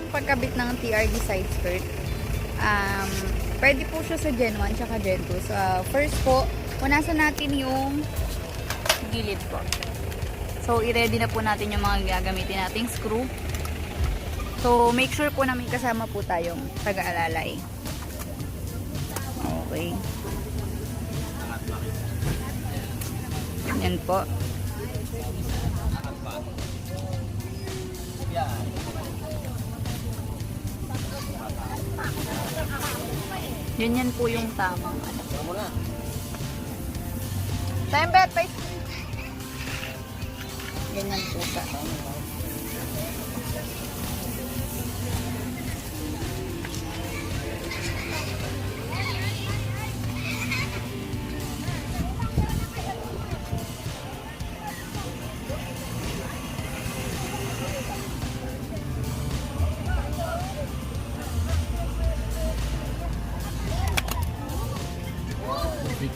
pagkabit ng TRD side skirt. Pwede po siya sa Gen 1 tsaka Gen 2. So, first po, punasan natin yung gilid po. So, i-ready na po natin yung mga gagamitin nating screw. So, make sure po na may kasama po tayong taga-alalay. Okay. Yan po. Yan po yung tamang ano. Time bet, bye. Ganyan po sa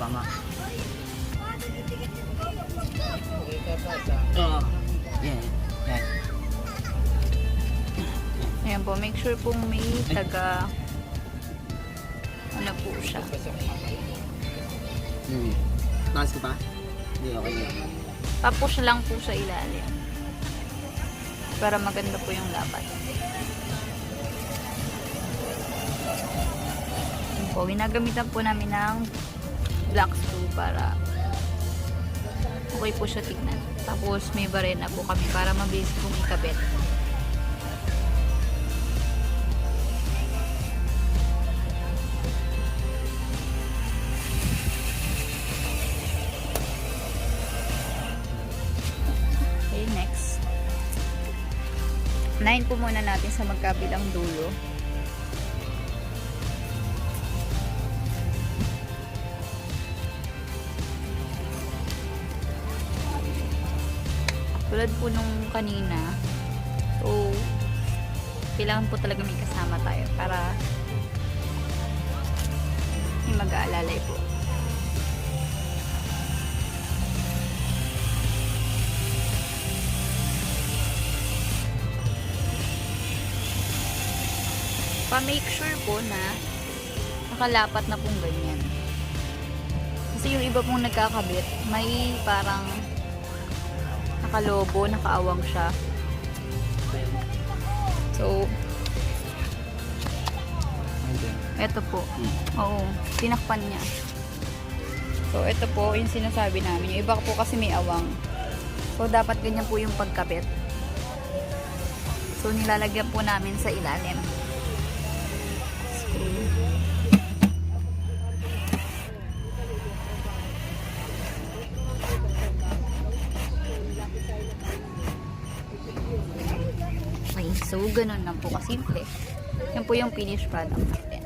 Pama. Yan. Ayan po, make sure pong may taga ano po siya. Taas ko pa? Hindi, okay yan. Papush lang po sa ilalim. Para maganda po yung lapat. Ayan po, ginagamitan po namin ng black screw para okay po siya tignan. Tapos may barena po kami para mabilis pong ikabit. Okay, next. Unahin po muna natin sa magkabilang dulo. Tulad po nung kanina, so kailangan po talaga may kasama tayo para may mag-aalalay po. Pa-make sure po na nakalapat na pong ganyan. Kasi yung iba pong nagkakabit, may parang nakalobo, nakaawang siya. So, eto po. Oo, tinakpan niya. So, eto po yung sinasabi namin. Yung iba po kasi may awang. So, dapat ganyan po yung pagkabit. So, nilalagyan po namin sa ilalim. Okay, so ganun lang po kasimple. Yan po yung finished product natin.